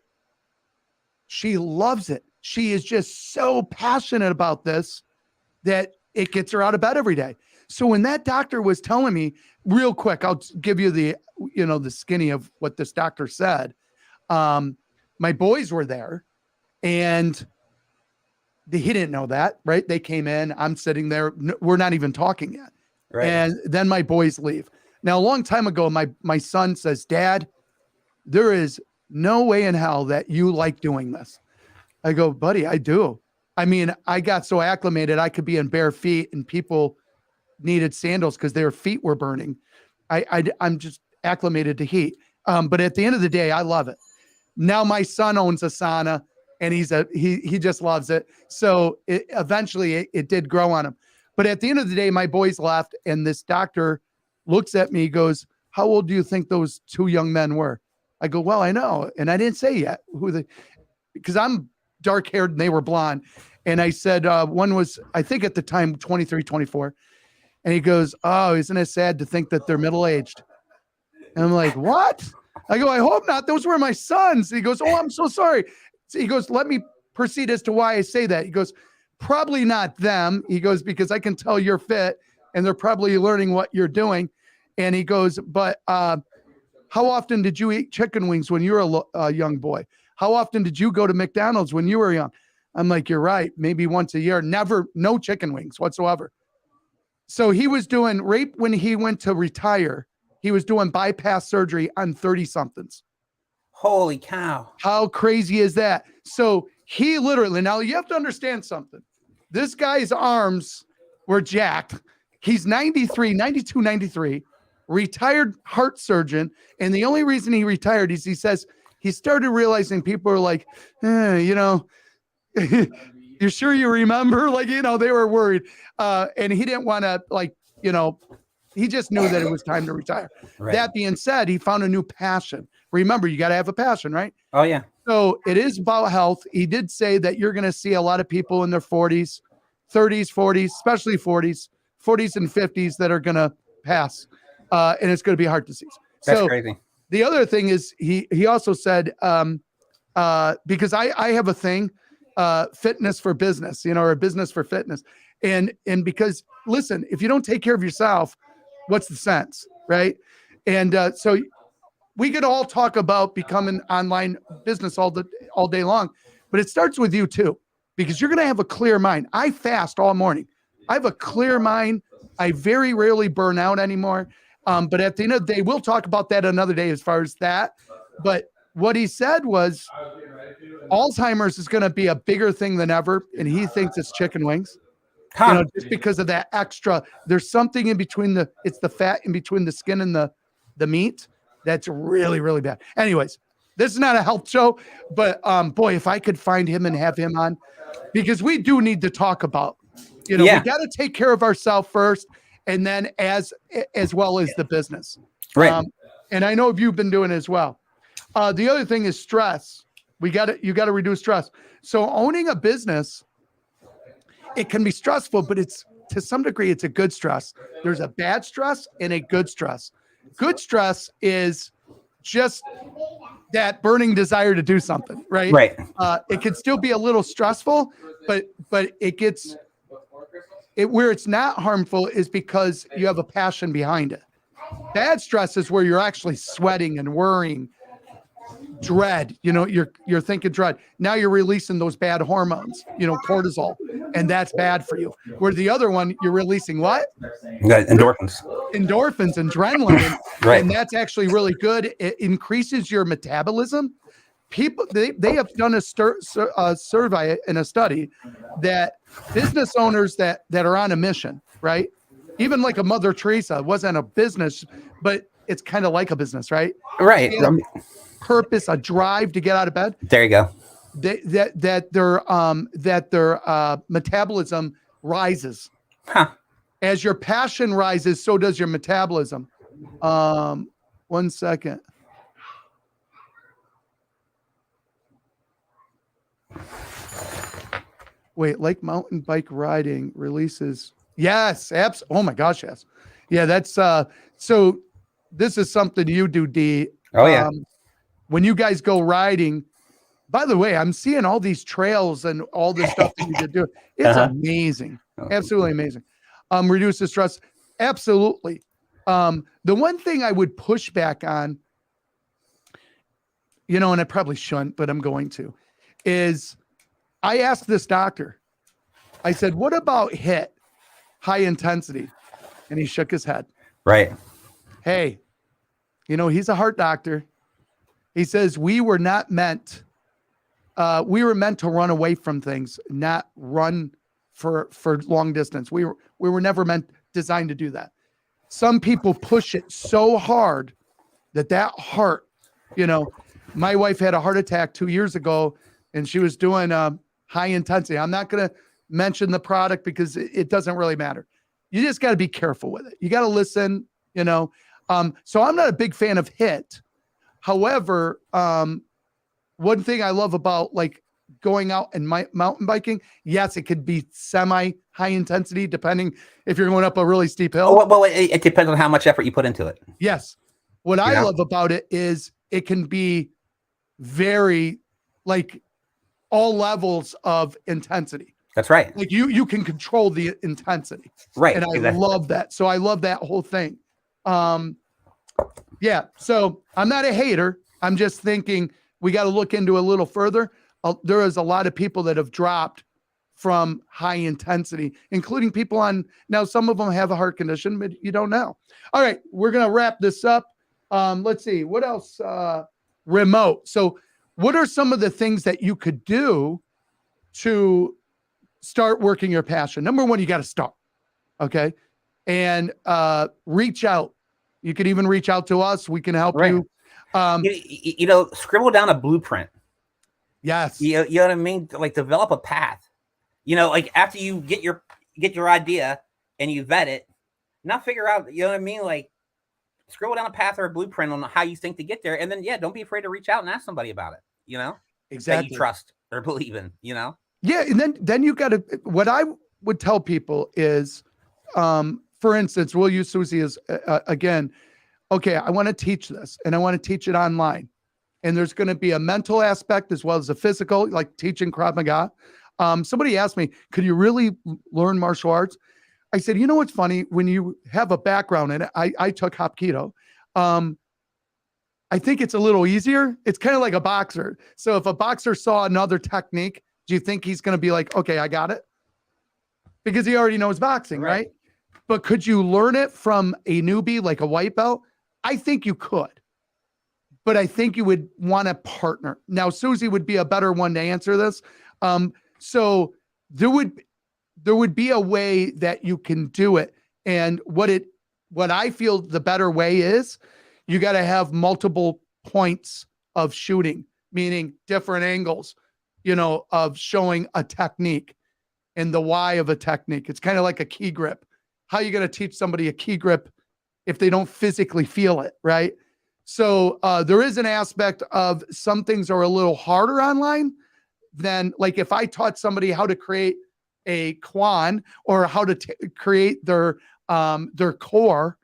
She loves it. She is just so passionate about this that it gets her out of bed every day. So when that doctor was telling me, real quick, I'll give you the skinny of what this doctor said. My boys were there and he didn't know that, right? They came in, I'm sitting there. We're not even talking yet. Right. And then my boys leave. Now, a long time ago, my son says, Dad, there is no way in hell that you like doing this. I go, buddy, I do. I mean, I got so acclimated, I could be in bare feet and people needed sandals because their feet were burning. I'm just acclimated to heat. But at the end of the day, I love it. Now my son owns a sauna and he just loves it. So eventually it did grow on him. But at the end of the day, my boys left and this doctor looks at me, goes, how old do you think those two young men were? I go, well, I know. And I didn't say yet because I'm dark haired and they were blonde. And I said, one was, I think at the time, 23, 24. And he goes, oh, isn't it sad to think that they're middle-aged? And I'm like, what? I go, I hope not. Those were my sons. He goes, oh, I'm so sorry. So he goes, let me proceed as to why I say that. He goes, probably not them. He goes, because I can tell you're fit and they're probably learning what you're doing. And he goes, but how often did you eat chicken wings when you were a young boy? How often did you go to McDonald's when you were young? I'm like, you're right. Maybe once a year. Never, no chicken wings whatsoever. So he was doing right when he went to retire, he was doing bypass surgery on 30-somethings. Holy cow. How crazy is that? So he literally, now you have to understand something. This guy's arms were jacked. He's 93, 92, 93, retired heart surgeon. And the only reason he retired is he says he started realizing people are like, you know, you sure you remember? Like, you know, they were worried. And he didn't want to, like, you know, he just knew that it was time to retire. Right. That being said, he found a new passion. Remember, you got to have a passion, right? Oh, yeah. So it is about health. He did say that you're going to see a lot of people in their 40s, 30s, 40s, especially 40s and 50s that are going to pass. And it's going to be heart disease. That's so crazy. The other thing is he also said, because I have a thing, fitness for business, you know, or business for fitness. And because listen, if you don't take care of yourself, what's the sense, right? And so we could all talk about becoming online business all day long, but it starts with you too, because you're going to have a clear mind. I fast all morning. I have a clear mind. I very rarely burn out anymore. But at the end of the day, we'll talk about that another day as far as that. But what he said was Alzheimer's is going to be a bigger thing than ever. And he thinks it's chicken wings, you know, just because of that extra, there's something in between it's the fat in between the skin and the meat. That's really, really bad. Anyways, this is not a health show, but boy, if I could find him and have him on, because we do need to talk about, you know, we got to take care of ourselves first, and then as well as the business. Right. And I know you've been doing it as well. The other thing is stress. You got to reduce stress. So owning a business, it can be stressful, but it's to some degree, it's a good stress. There's a bad stress and a good stress. Good stress is just that burning desire to do something, right? Right. It can still be a little stressful, but it gets where it's not harmful is because you have a passion behind it. Bad stress is where you're actually sweating and worrying, dread, you know, you're thinking dread. Now you're releasing those bad hormones, you know, cortisol, and that's bad for you. Where the other one, you're releasing what? Endorphins, adrenaline, right. And that's actually really good. It increases your metabolism. People, they have done a survey and a study that business owners that are on a mission, right? Even like a Mother Teresa wasn't a business, but it's kind of like a business, right? Right. Purpose, a drive to get out of bed. There you go. That their metabolism rises. Huh. As your passion rises, so does your metabolism. 1 second. Wait, like mountain bike riding releases. Yes, oh my gosh, yes. Yeah, that's so this is something you do, D. Oh yeah. When you guys go riding, by the way, I'm seeing all these trails and all this stuff that you could do. It's amazing. Absolutely amazing. Reduce the stress. Absolutely. The one thing I would push back on, you know, and I probably shouldn't, but I'm going to, is I asked this doctor, I said, what about HIIT, high intensity? And he shook his head. Right. Hey, you know, he's a heart doctor. He says, we were meant to run away from things, not run for long distance. We were never designed to do that. Some people push it so hard that heart, you know, my wife had a heart attack 2 years ago and she was doing high intensity. I'm not going to mention the product because it doesn't really matter. You just got to be careful with it. You got to listen, you know. So I'm not a big fan of HIIT. However, one thing I love about like going out and mountain biking, yes, it could be semi high intensity, depending if you're going up a really steep hill. Well, it depends on how much effort you put into it. Yes. What I love about it is it can be very like all levels of intensity. That's right. Like you can control the intensity. Right. And I love that. So I love that whole thing. Yeah. So I'm not a hater. I'm just thinking we got to look into a little further. There is a lot of people that have dropped from high intensity, including people now some of them have a heart condition, but you don't know. All right. We're going to wrap this up. Let's see what else, remote. So what are some of the things that you could do to start working your passion. Number one, you got to start. Okay. And reach out. You can even reach out to us. We can help Right. you. Scribble down a blueprint. Yes. You know what I mean? Like develop a path. Like after you get your idea and you vet it, now figure out, you know what I mean? Like scribble down a path or a blueprint on how you think to get there. And then, don't be afraid to reach out and ask somebody about it, Exactly. that you trust or believe in, Yeah. And then you got to, what I would tell people is, for instance, we'll use Susie as, again, okay, I want to teach this and I want to teach it online. And there's going to be a mental aspect as well as a physical, like teaching Krav Maga. Somebody asked me, could you really learn martial arts? I said, you know what's funny? When you have a background in it, I took Hapkido. I think it's a little easier. It's kind of like a boxer. So if a boxer saw another technique, do you think he's going to be like, okay, I got it? Because he already knows boxing, right? But could you learn it from a newbie, like a white belt? I think you could. But I think you would want a partner. Now, Susie would be a better one to answer this. So there would be a way that you can do it. And what I feel the better way is, you got to have multiple points of shooting, meaning different angles, of showing a technique and the why of a technique. It's kind of like a key grip. How are you going to teach somebody a key grip if they don't physically feel it, right? So there is an aspect of some things are a little harder online than, like, if I taught somebody how to create a quan or how to create their core,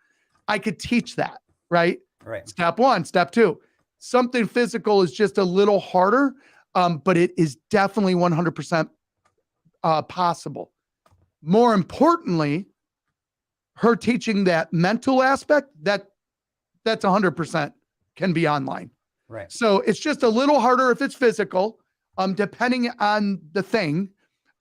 I could teach that, right? Right. Step one, step two. Something physical is just a little harder, but it is definitely 100% possible. More importantly, her teaching that mental aspect, that's 100% can be online. Right. So it's just a little harder if it's physical, depending on the thing.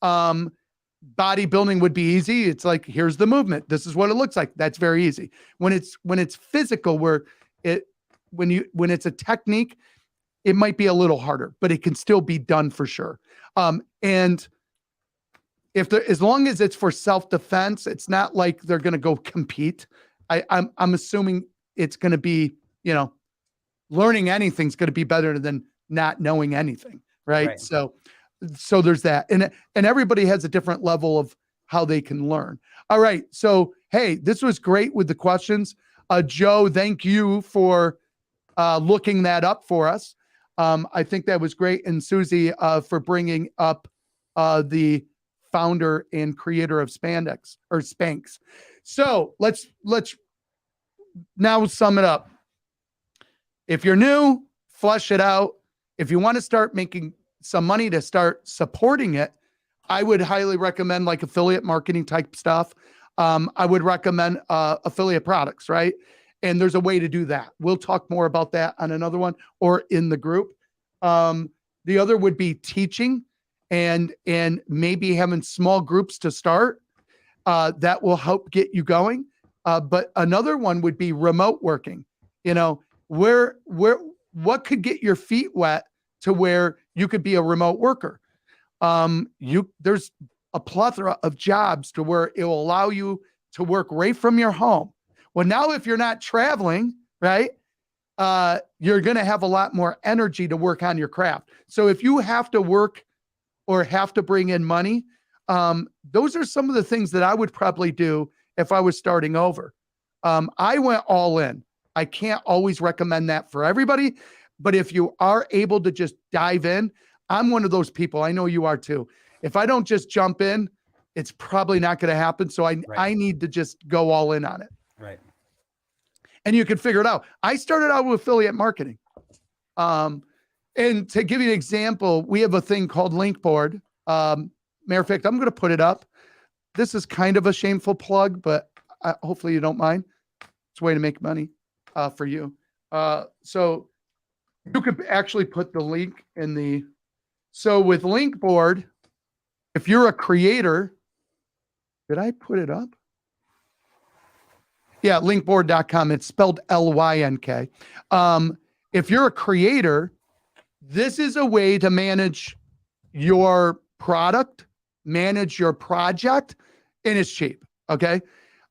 Bodybuilding would be easy. It's like, here's the movement. This is what it looks like. That's very easy. When it's physical, when it's a technique, it might be a little harder, but it can still be done for sure. And as long as it's for self-defense, it's not like they're going to go compete. I'm assuming it's going to be, learning anything's going to be better than not knowing anything. Right. So there's that. And everybody has a different level of how they can learn. All right. So, hey, this was great with the questions. Joe, thank you for looking that up for us. I think that was great. And Susie, for bringing up the founder and creator of Spandex or Spanx. So let's now sum it up. If you're new, flesh it out. If you want to start making some money to start supporting it, I would highly recommend like affiliate marketing type stuff. I would recommend affiliate products, right? And there's a way to do that. We'll talk more about that on another one or in the group. The other would be teaching and maybe having small groups to start. That will help get you going. But another one would be remote working. What could get your feet wet to where you could be a remote worker? There's a plethora of jobs to where it will allow you to work right from your home. Well, now if you're not traveling, right, you're going to have a lot more energy to work on your craft. So if you have to work or have to bring in money, those are some of the things that I would probably do if I was starting over. I went all in. I can't always recommend that for everybody, but if you are able to just dive in, I'm one of those people. I know you are too. If I don't just jump in, it's probably not going to happen. So I need to just go all in on it. Right. And you can figure it out. I started out with affiliate marketing. And to give you an example, we have a thing called Linkboard. Matter of fact, I'm going to put it up. This is kind of a shameful plug, but hopefully you don't mind. It's a way to make money for you. So you could actually put the link in the... So with Linkboard, if you're a creator, did I put it up? Yeah, linkboard.com. It's spelled Lynk. If you're a creator, this is a way to manage your product manage your project, and it's cheap. Okay.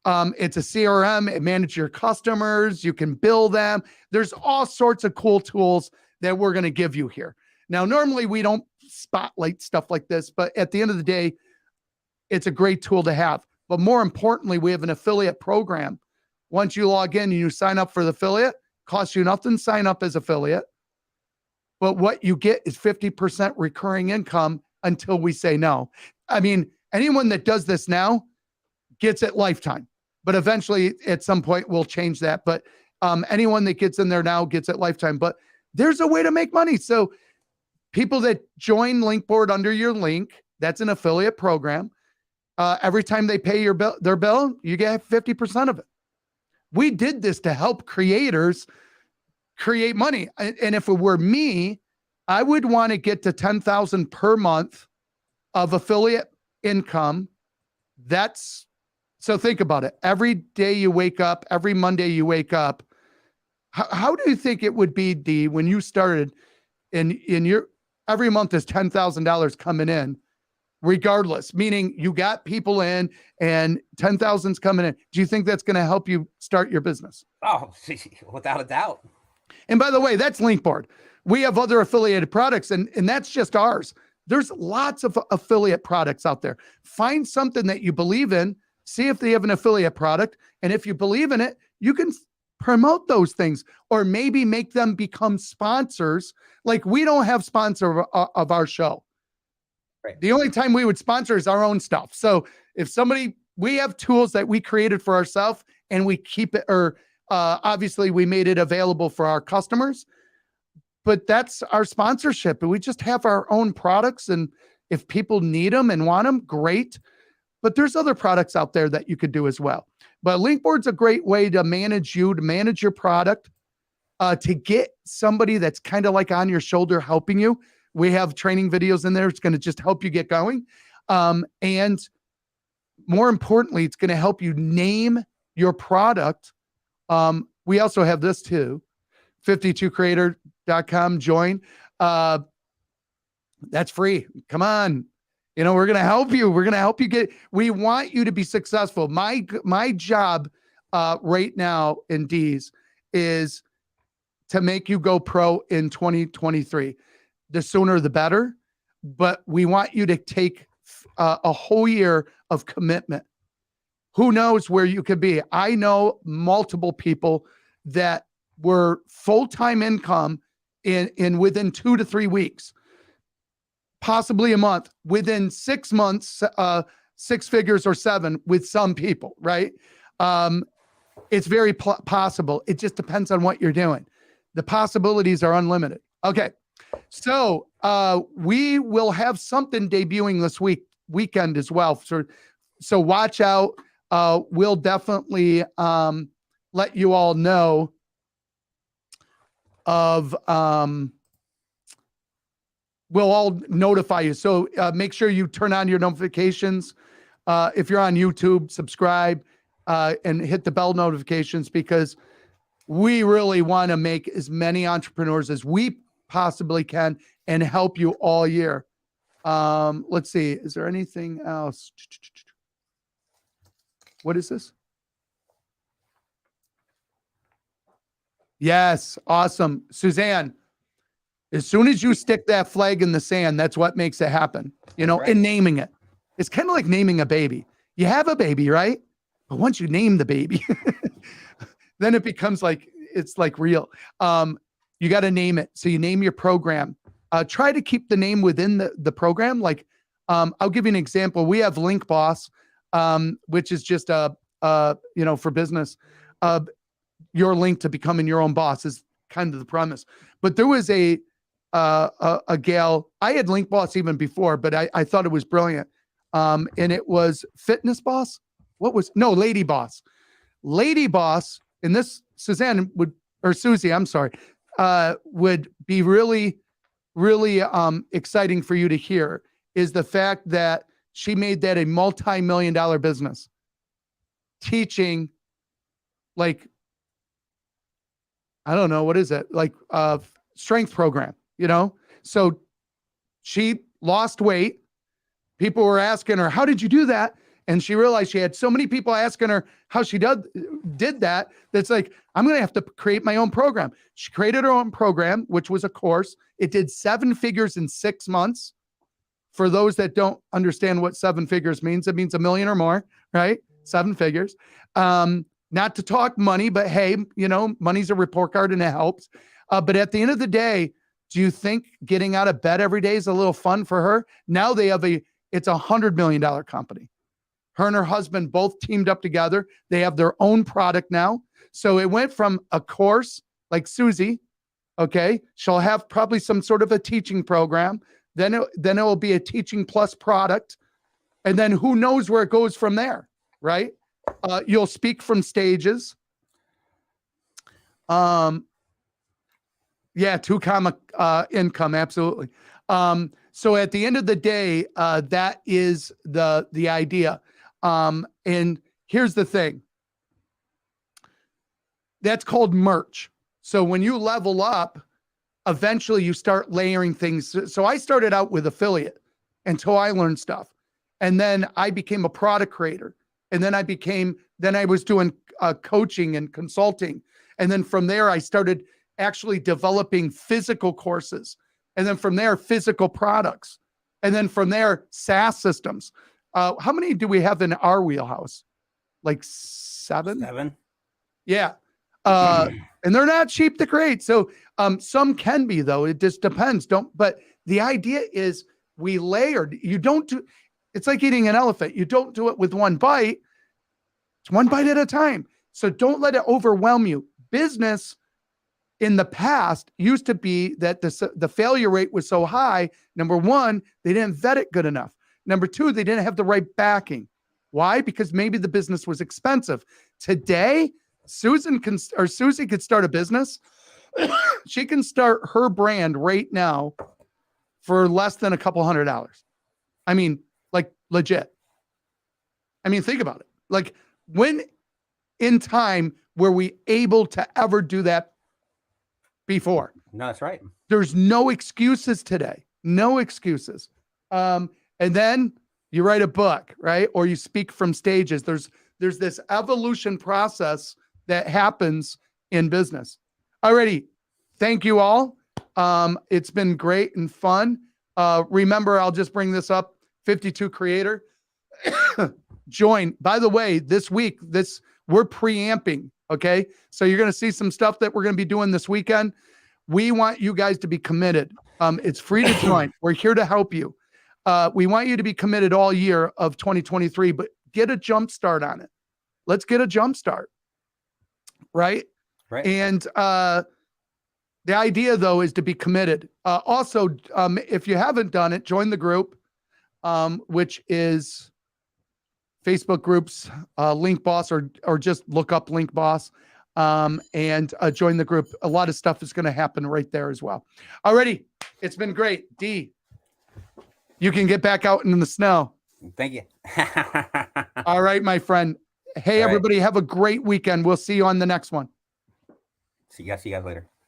It's a CRM. It manages your customers. You can bill them. There's all sorts of cool tools that we're going to give you here. Now, normally we don't spotlight stuff like this, but at the end of the day, it's a great tool to have. But more importantly, we have an affiliate program. Once you log in and you sign up for the affiliate, costs you nothing to sign up as affiliate. But what you get is 50% recurring income until we say no. I mean, anyone that does this now gets it lifetime, but eventually at some point we'll change that. But anyone that gets in there now gets it lifetime. But there's a way to make money. So people that join Linkboard under your link, that's an affiliate program. Every time they pay their bill, you get 50% of it. We did this to help creators create money. And if it were me, I would want to get to 10,000 per month of affiliate income. So think about it. Every day you wake up, every Monday you wake up, how do you think it would be, D, when you started in your every month is $10,000 coming in, regardless, meaning you got people in and 10,000's coming in. Do you think that's going to help you start your business? Oh, without a doubt. And by the way, that's Linkboard. We have other affiliated products, and that's just ours. There's lots of affiliate products out there. Find something that you believe in, see if they have an affiliate product. And if you believe in it, you can promote those things or maybe make them become sponsors. Like we don't have sponsor of our show. Right. The only time we would sponsor is our own stuff. So if we have tools that we created for ourselves and we keep it, or obviously we made it available for our customers, but that's our sponsorship. And we just have our own products. And if people need them and want them, great. But there's other products out there that you could do as well. But Linkboard's a great way to manage your product, to get somebody that's kind of like on your shoulder helping you. We have training videos in there. It's going to just help you get going. And more importantly, it's going to help you name your product. We also have this too, 52creator.com join. That's free. Come on. We're going to help you. We're going to help you we want you to be successful. My job right now in D's is to make you go pro in 2023. The sooner the better, but we want you to take a whole year of commitment. Who knows where you could be? I know multiple people that were full-time income in within 2 to 3 weeks, possibly a month, within 6 months, 6 figures or 7 with some people, right? It's very possible. It just depends on what you're doing. The possibilities are unlimited. Okay. So we will have something debuting this weekend as well. So watch out. We'll definitely let you all know of, we'll all notify you. So make sure you turn on your notifications. If you're on YouTube, subscribe and hit the bell notifications, because we really want to make as many entrepreneurs as we possibly can and help you all year. Let's see. Is there anything else? What is this? Yes. Awesome. Suzanne, as soon as you stick that flag in the sand, that's what makes it happen, right. And naming it. It's kind of like naming a baby. You have a baby, right? But once you name the baby, then it becomes it's like real. You got to name it. So you name your program. Try to keep the name within the program. I'll give you an example. We have Link Boss, which is just for business. Your link to becoming your own boss is kind of the premise. But there was a gal. I had Link Boss even before, but I thought it was brilliant. And it was Fitness Boss. Lady Boss. Lady Boss. And this Susie, I'm sorry, would be really, really exciting for you to hear, is the fact that she made that a multi-million-dollar business, teaching I don't know, what is it? Strength program, So she lost weight, people were asking her, how did you do that? And she realized she had so many people asking her how she did that. That's like, I'm going to have to create my own program. She created her own program, which was a course. It did 7 figures in 6 months. For those that don't understand what 7 figures means, it means $1 million or more, right? 7 figures. Not to talk money, but hey, money's a report card and it helps. But at the end of the day, do you think getting out of bed every day is a little fun for her? Now it's a $100 million company. Her and her husband both teamed up together. They have their own product now. So it went from a course like Susie, okay? She'll have probably some sort of a teaching program. Then it will be a teaching plus product. And then who knows where it goes from there, right? You'll speak from stages. Yeah, 2 income, absolutely. So at the end of the day, that is the idea. And here's the thing. That's called merch. So when you level up, eventually you start layering things. So I started out with affiliate until I learned stuff. And then I became a product creator. And then I was doing coaching and consulting. And then from there, I started actually developing physical courses. And then from there, physical products. And then from there, SaaS systems. How many do we have in our wheelhouse? Like 7? 7. Yeah. And they're not cheap to create. So some can be, though. It just depends. But the idea is we layered. It's like eating an elephant. You don't do it with one bite. It's one bite at a time. So don't let it overwhelm you. Business in the past used to be that the failure rate was so high. Number one, they didn't vet it good enough. Number two, they didn't have the right backing. Why? Because maybe the business was expensive. Today, Susie could start a business. She can start her brand right now for less than a couple $100. I mean, like legit. I mean, think about it. Like, when in time were we able to ever do that before? No, that's right. There's no excuses today. No excuses. And then you write a book, right? Or you speak from stages. There's this evolution process that happens in business. Alrighty. Thank you all. It's been great and fun. Remember, I'll just bring this up. 52 Creator. Join. By the way, this week, we're preamping. Okay. So you're going to see some stuff that we're going to be doing this weekend. We want you guys to be committed. It's free to join. We're here to help you. We want you to be committed all year of 2023, but get a jump start on it. Let's get a jump start. Right. Right. And the idea, though, is to be committed. Also, if you haven't done it, join the group, which is Facebook groups, Link Boss, or just look up Link Boss, and join the group. A lot of stuff is going to happen right there as well. Alrighty. It's been great. D, you can get back out in the snow. Thank you. All right, my friend. Hey, All right. everybody, have a great weekend. We'll see you on the next one. See you guys later.